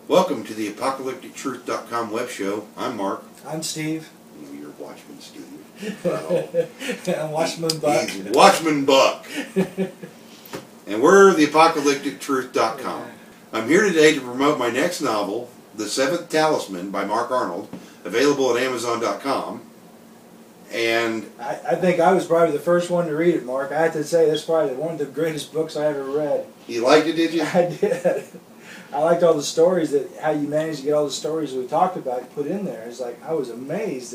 Welcome to the apocalyptictruth.com web show. I'm Mark. I'm Steve. You're Watchman Steve. Wow. I'm Watchman Buck. He's Watchman Buck. And we're the apocalyptictruth.com. I'm here today to promote my next novel, The Seventh Talisman by Mark Arnold, available at Amazon.com. And I think I was probably the first one to read it, Mark. I have to say, that's probably one of the greatest books I ever read. You liked it, did you? I did. I liked all the stories, how you managed to get all the stories we talked about put in there. It's like, I was amazed.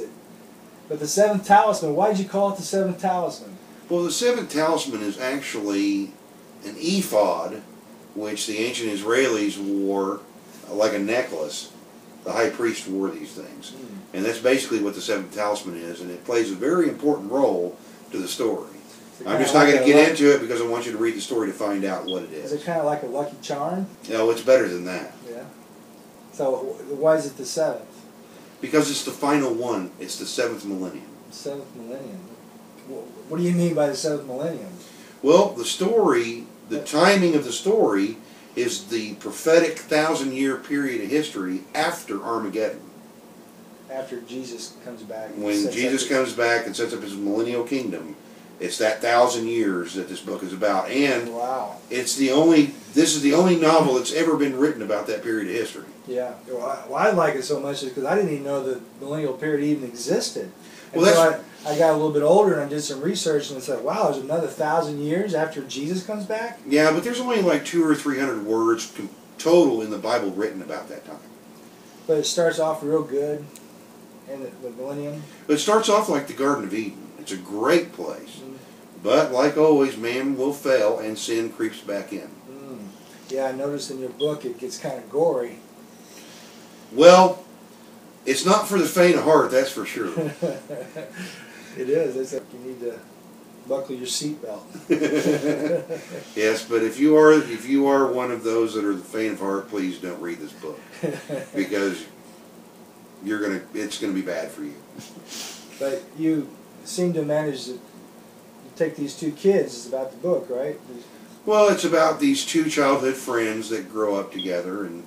But the Seventh Talisman, why did you call it the Seventh Talisman? Well, the Seventh Talisman is actually an ephod, which the ancient Israelis wore like a necklace. The high priest wore these things. And that's basically what the Seventh Talisman is, and it plays a very important role to the story. I'm just not going to get into it because I want you to read the story to find out what it is. Is it kind of like a lucky charm? No, it's better than that. Yeah. So why is it the seventh? Because it's the final one. It's the seventh millennium. Seventh millennium. What do you mean by the seventh millennium? Well, the story, the timing of the story is the prophetic 1,000-year period of history after Armageddon. After Jesus comes back. When Jesus comes back and sets up his millennial kingdom, it's that 1,000 years that this book is about. And wow. This is the only novel that's ever been written about that period of history. Yeah. Well, I like it so much because I didn't even know the millennial period even existed. Well, until I got a little bit older and I did some research and I said, wow, there's another 1,000 years after Jesus comes back? Yeah, but there's only like 200 or 300 words total in the Bible written about that time. But it starts off real good in the millennium. But it starts off like the Garden of Eden. It's a great place. But like always, man will fail and sin creeps back in. Yeah, I noticed in your book it gets kind of gory. Well, it's not for the faint of heart, that's for sure. It is. It's like you need to buckle your seatbelt. Yes, but if you are one of those that are the faint of heart, please don't read this book because it's gonna be bad for you. But you seem to manage to take these two kids. It's about the book, right? Well, it's about these two childhood friends that grow up together, and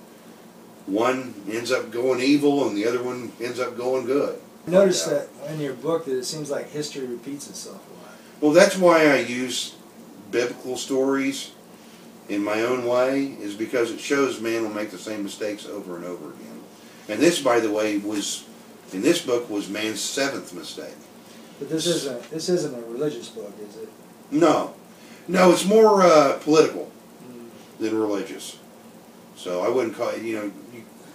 one ends up going evil and the other one ends up going good. I noticed that in your book that it seems like history repeats itself a lot. Well, that's why I use biblical stories in my own way, is because it shows man will make the same mistakes over and over again. And this, by the way, in this book was man's seventh mistake. But this isn't a religious book, is it? No. No, it's more political than religious. So I wouldn't call it,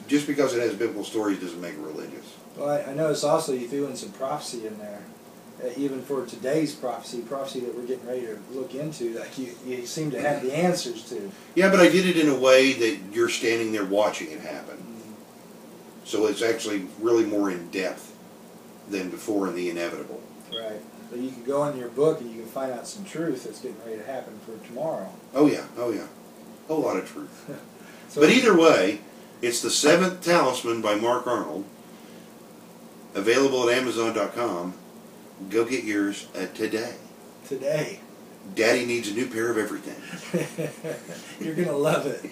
just because it has biblical stories doesn't make it religious. Well, I noticed also you threw in some prophecy in there. Even for today's prophecy that we're getting ready to look into, like you seem to have the answers to. Yeah, but I did it in a way that you're standing there watching it happen. So it's actually really more in depth than before in the inevitable. Right. But you can go into your book and you can find out some truth that's getting ready to happen for tomorrow. Oh yeah, oh yeah. A whole lot of truth. But either way, it's The Seventh Talisman by Mark Arnold, available at Amazon.com. Go get yours today. Today. Daddy needs a new pair of everything. You're going to love it.